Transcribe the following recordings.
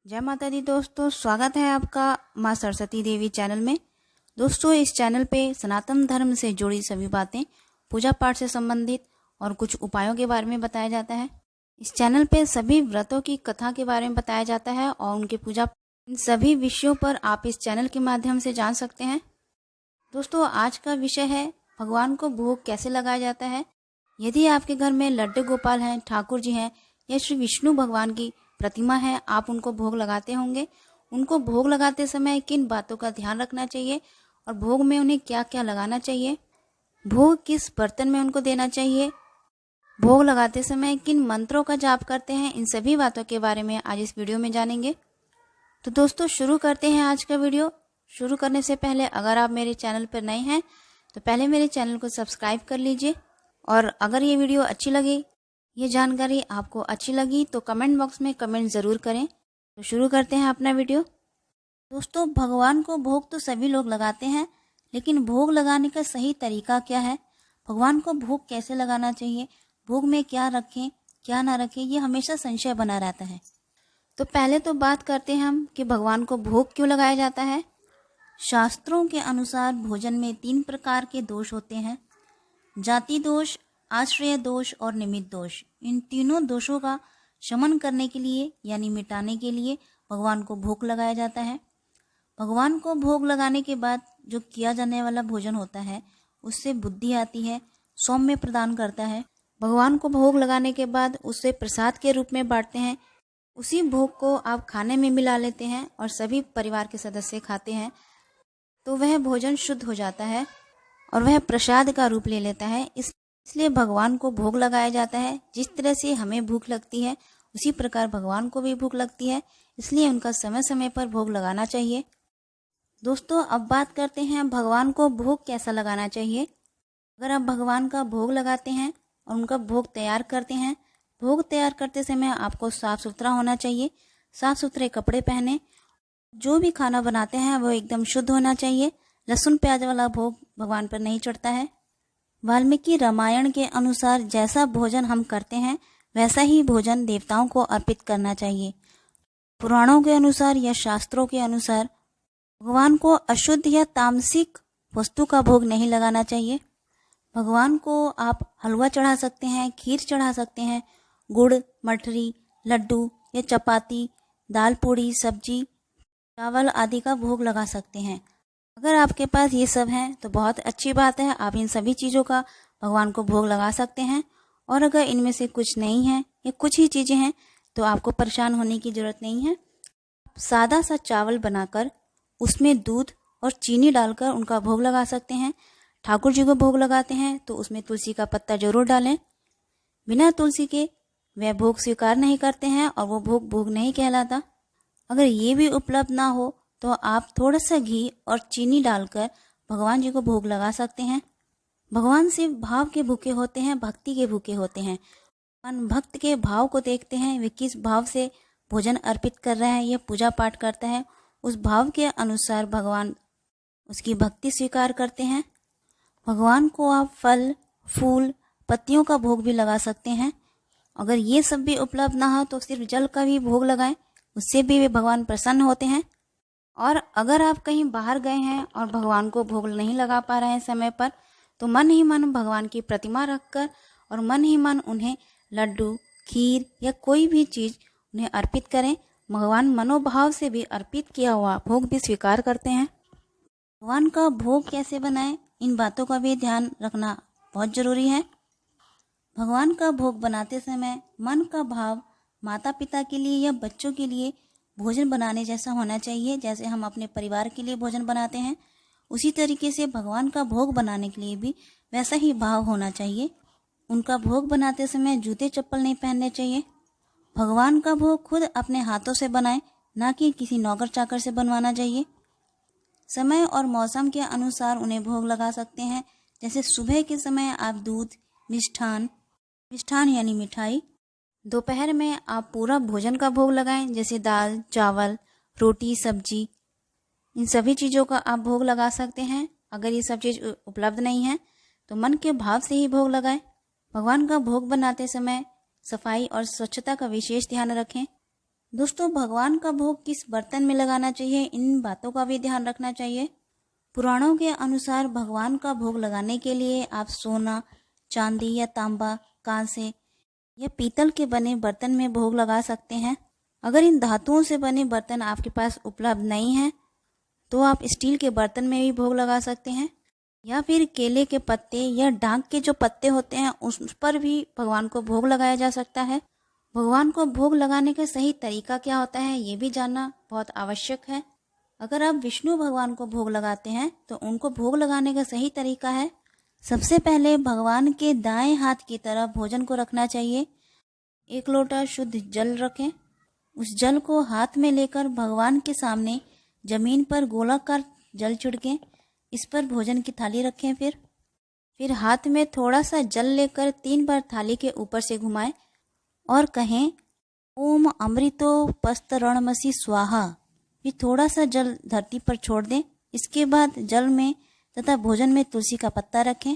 जय माता दी दोस्तों, स्वागत है आपका माँ सरस्वती देवी चैनल में। दोस्तों, इस चैनल पे सनातन धर्म से जुड़ी सभी बातें, पूजा पाठ से संबंधित और कुछ उपायों के बारे में बताया जाता है। इस चैनल पे सभी व्रतों की कथा के बारे में बताया जाता है और उनके पूजा, इन सभी विषयों पर आप इस चैनल के माध्यम से जान सकते हैं। दोस्तों, आज का विषय है भगवान को भोग कैसे लगाया जाता है। यदि आपके घर में लड्डू गोपाल हैं, ठाकुर जी हैं या श्री विष्णु भगवान की प्रतिमा है, आप उनको भोग लगाते होंगे। उनको भोग लगाते समय किन बातों का ध्यान रखना चाहिए और भोग में उन्हें क्या क्या लगाना चाहिए, भोग किस बर्तन में उनको देना चाहिए, भोग लगाते समय किन मंत्रों का जाप करते हैं, इन सभी बातों के बारे में आज इस वीडियो में जानेंगे। तो दोस्तों, शुरू करते हैं आज का वीडियो। शुरू करने से पहले अगर आप मेरे चैनल पर नए हैं तो पहले मेरे चैनल को सब्सक्राइब कर लीजिए, और अगर ये वीडियो अच्छी लगी, ये जानकारी आपको अच्छी लगी तो कमेंट बॉक्स में कमेंट ज़रूर करें। तो शुरू करते हैं अपना वीडियो। दोस्तों, भगवान को भोग तो सभी लोग लगाते हैं, लेकिन भोग लगाने का सही तरीका क्या है, भगवान को भोग कैसे लगाना चाहिए, भोग में क्या रखें क्या ना रखें, ये हमेशा संशय बना रहता है। तो पहले तो बात करते हैं हम कि भगवान को भोग क्यों लगाया जाता है। शास्त्रों के अनुसार भोजन में 3 प्रकार के दोष होते हैं: जाति दोष, आश्रय दोष और निमित्त दोष। इन तीनों दोषों का शमन करने के लिए यानी मिटाने के लिए भगवान को भोग लगाया जाता है। भगवान को भोग लगाने के बाद जो किया जाने वाला भोजन होता है उससे बुद्धि आती है, सौम्य प्रदान करता है। भगवान को भोग लगाने के बाद उसे प्रसाद के रूप में बांटते हैं। उसी भोग को आप खाने में मिला लेते हैं और सभी परिवार के सदस्य खाते हैं, तो वह भोजन शुद्ध हो जाता है और वह प्रसाद का रूप ले लेता है। इसलिए भगवान को भोग लगाया जाता है। जिस तरह से हमें भूख लगती है उसी प्रकार भगवान को भी भूख लगती है, इसलिए उनका समय समय पर भोग लगाना चाहिए। दोस्तों, अब बात करते हैं भगवान को भोग कैसा लगाना चाहिए। अगर आप भगवान का भोग लगाते हैं और उनका भोग तैयार करते हैं, भोग तैयार करते समय आपको साफ सुथरा होना चाहिए, साफ सुथरे कपड़े पहने। जो भी खाना बनाते हैं वो एकदम शुद्ध होना चाहिए। लहसुन प्याज वाला भोग भगवान पर नहीं चढ़ता है। वाल्मीकि रामायण के अनुसार जैसा भोजन हम करते हैं वैसा ही भोजन देवताओं को अर्पित करना चाहिए। पुराणों के अनुसार या शास्त्रों के अनुसार भगवान को अशुद्ध या तामसिक वस्तु का भोग नहीं लगाना चाहिए। भगवान को आप हलवा चढ़ा सकते हैं, खीर चढ़ा सकते हैं, गुड़, मठरी, लड्डू या चपाती, दाल, पूड़ी, सब्जी, चावल आदि का भोग लगा सकते हैं। अगर आपके पास ये सब हैं तो बहुत अच्छी बात है, आप इन सभी चीज़ों का भगवान को भोग लगा सकते हैं। और अगर इनमें से कुछ नहीं है या कुछ ही चीज़ें हैं तो आपको परेशान होने की ज़रूरत नहीं है। सादा सा चावल बनाकर उसमें दूध और चीनी डालकर उनका भोग लगा सकते हैं। ठाकुर जी को भोग लगाते हैं तो उसमें तुलसी का पत्ता जरूर डालें। बिना तुलसी के वह भोग स्वीकार नहीं करते हैं और वो भोग भोग नहीं कहलाता। अगर ये भी उपलब्ध ना हो तो आप थोड़ा सा घी और चीनी डालकर भगवान जी को भोग लगा सकते हैं। भगवान सिर्फ भाव के भूखे होते हैं, भक्ति के भूखे होते हैं। भगवान भक्त के भाव को देखते हैं, वे किस भाव से भोजन अर्पित कर रहा है या पूजा पाठ करता है, उस भाव के अनुसार भगवान उसकी भक्ति स्वीकार करते हैं। भगवान को आप फल, फूल, पत्तियों का भोग भी लगा सकते हैं। अगर ये सब भी उपलब्ध ना हो तो सिर्फ जल का भी भोग लगाएं, उससे भी वे भगवान प्रसन्न होते हैं। और अगर आप कहीं बाहर गए हैं और भगवान को भोग नहीं लगा पा रहे हैं समय पर, तो मन ही मन भगवान की प्रतिमा रखकर और मन ही मन उन्हें लड्डू, खीर या कोई भी चीज़ उन्हें अर्पित करें। भगवान मनोभाव से भी अर्पित किया हुआ भोग भी स्वीकार करते हैं। भगवान का भोग कैसे बनाएं, इन बातों का भी ध्यान रखना बहुत ज़रूरी है। भगवान का भोग बनाते समय मन का भाव माता पिता के लिए या बच्चों के लिए भोजन बनाने जैसा होना चाहिए। जैसे हम अपने परिवार के लिए भोजन बनाते हैं, उसी तरीके से भगवान का भोग बनाने के लिए भी वैसा ही भाव होना चाहिए। उनका भोग बनाते समय जूते चप्पल नहीं पहनने चाहिए। भगवान का भोग खुद अपने हाथों से बनाएं, ना कि किसी नौकर चाकर से बनवाना चाहिए। समय और मौसम के अनुसार उन्हें भोग लगा सकते हैं। जैसे सुबह के समय आप दूध, मिष्ठान यानी मिठाई, दोपहर में आप पूरा भोजन का भोग लगाएं, जैसे दाल, चावल, रोटी, सब्जी, इन सभी चीज़ों का आप भोग लगा सकते हैं। अगर ये सब चीज़ उपलब्ध नहीं है तो मन के भाव से ही भोग लगाएं। भगवान का भोग बनाते समय सफाई और स्वच्छता का विशेष ध्यान रखें। दोस्तों, भगवान का भोग किस बर्तन में लगाना चाहिए, इन बातों का भी ध्यान रखना चाहिए। पुराणों के अनुसार भगवान का भोग लगाने के लिए आप सोना, चांदी या तांबा, कांसे या पीतल के बने बर्तन में भोग लगा सकते हैं। अगर इन धातुओं से बने बर्तन आपके पास उपलब्ध नहीं हैं तो आप स्टील के बर्तन में भी भोग लगा सकते हैं, या फिर केले के पत्ते या डांग के जो पत्ते होते हैं उस पर भी भगवान को भोग लगाया जा सकता है। भगवान को भोग लगाने का सही तरीका क्या होता है ये भी जानना बहुत आवश्यक है। अगर आप विष्णु भगवान को भोग लगाते हैं तो उनको भोग लगाने का सही तरीका है, सबसे पहले भगवान के दाएं हाथ की तरफ भोजन को रखना चाहिए। 1 लोटा शुद्ध जल रखें। उस जल को हाथ में लेकर भगवान के सामने जमीन पर गोलाकार जल छिड़कें। इस पर भोजन की थाली रखें। फिर हाथ में थोड़ा सा जल लेकर 3 बार थाली के ऊपर से घुमाएं और कहें ओम अमृतोपस्तरणमसि स्वाहा। फिर थोड़ा सा जल धरती पर छोड़ दें। इसके बाद जल में तथा भोजन में तुलसी का पत्ता रखें।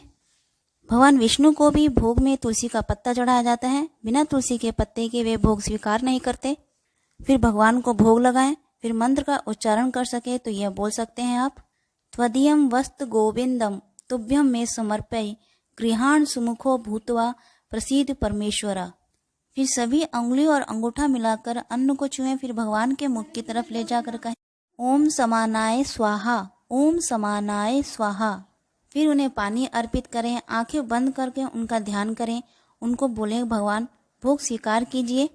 भगवान विष्णु को भी भोग में तुलसी का पत्ता चढ़ाया जाता है। बिना तुलसी के पत्ते के वे भोग स्वीकार नहीं करते। फिर भगवान को भोग लगाएं। फिर मंत्र का उच्चारण कर सके तो यह बोल सकते हैं आप, त्वदीयं वस्तु गोविंदम तुभ्यं मे समर्पय गृहाण सुमुखो भूत्वा प्रसीद परमेश्वरा। फिर सभी अंगुली और अंगूठा मिलाकर अन्न को छुएं। फिर भगवान के मुख की तरफ ले जाकर कहें ओम समानाय स्वाहा, ओम समानाय स्वाहा। फिर उन्हें पानी अर्पित करें। आंखें बंद करके उनका ध्यान करें। उनको बोलें भगवान भोग स्वीकार कीजिए,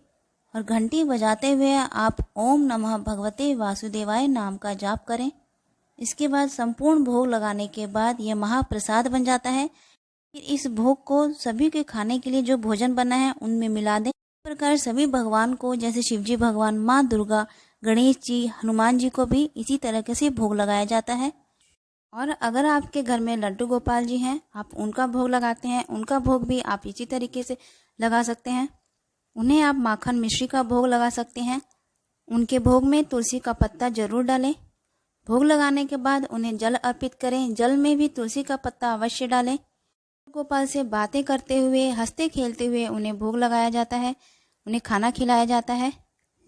और घंटी बजाते हुए आप ओम नमः भगवते वासुदेवाय नाम का जाप करें। इसके बाद संपूर्ण भोग लगाने के बाद यह महाप्रसाद बन जाता है। फिर इस भोग को सभी के खाने के लिए जो भोजन बना है उनमें मिला दें। इस प्रकार सभी भगवान को, जैसे शिवजी भगवान, माँ दुर्गा, गणेश जी, हनुमान जी को भी इसी तरीके से भोग लगाया जाता है। और अगर आपके घर में लड्डू गोपाल जी हैं, आप उनका भोग लगाते हैं, उनका भोग भी आप इसी तरीके से लगा सकते हैं। उन्हें आप माखन मिश्री का भोग लगा सकते हैं। उनके भोग में तुलसी का पत्ता जरूर डालें। भोग लगाने के बाद उन्हें जल अर्पित करें। जल में भी तुलसी का पत्ता अवश्य डालें। गोपाल से बातें करते हुए, हंसते खेलते हुए उन्हें भोग लगाया जाता है, उन्हें खाना खिलाया जाता है।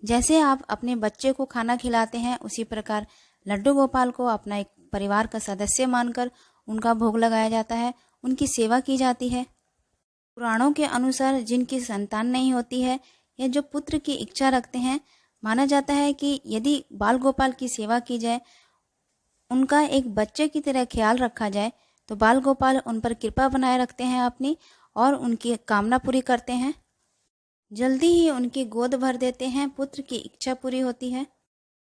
जैसे आप अपने बच्चे को खाना खिलाते हैं, उसी प्रकार लड्डू गोपाल को अपना एक परिवार का सदस्य मानकर उनका भोग लगाया जाता है, उनकी सेवा की जाती है। पुराणों के अनुसार जिनकी संतान नहीं होती है या जो पुत्र की इच्छा रखते हैं, माना जाता है कि यदि बाल गोपाल की सेवा की जाए, उनका एक बच्चे की तरह ख्याल रखा जाए, तो बाल गोपाल उन पर कृपा बनाए रखते हैं अपनी, और उनकी कामना पूरी करते हैं। जल्दी ही उनकी गोद भर देते हैं, पुत्र की इच्छा पूरी होती है।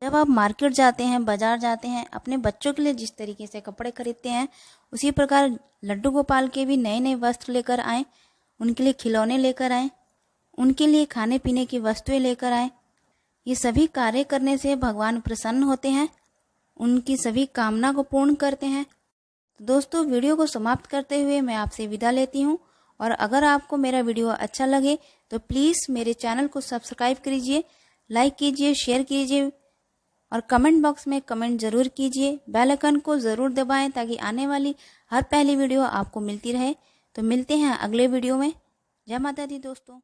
जब आप मार्केट जाते हैं, बाजार जाते हैं, अपने बच्चों के लिए जिस तरीके से कपड़े खरीदते हैं, उसी प्रकार लड्डू गोपाल के भी नए नए वस्त्र लेकर आएं, उनके लिए खिलौने लेकर आएं, उनके लिए खाने पीने की वस्तुएं लेकर आएं। ये सभी कार्य करने से भगवान प्रसन्न होते हैं, उनकी सभी कामना को पूर्ण करते हैं। तो दोस्तों, वीडियो को समाप्त करते हुए मैं आपसे विदा लेती हूँ। और अगर आपको मेरा वीडियो अच्छा लगे तो प्लीज़ मेरे चैनल को सब्सक्राइब कीजिए, लाइक कीजिए, शेयर कीजिए और कमेंट बॉक्स में कमेंट ज़रूर कीजिए। बेल आइकन को ज़रूर दबाएं ताकि आने वाली हर पहली वीडियो आपको मिलती रहे। तो मिलते हैं अगले वीडियो में। जय माता दी दोस्तों।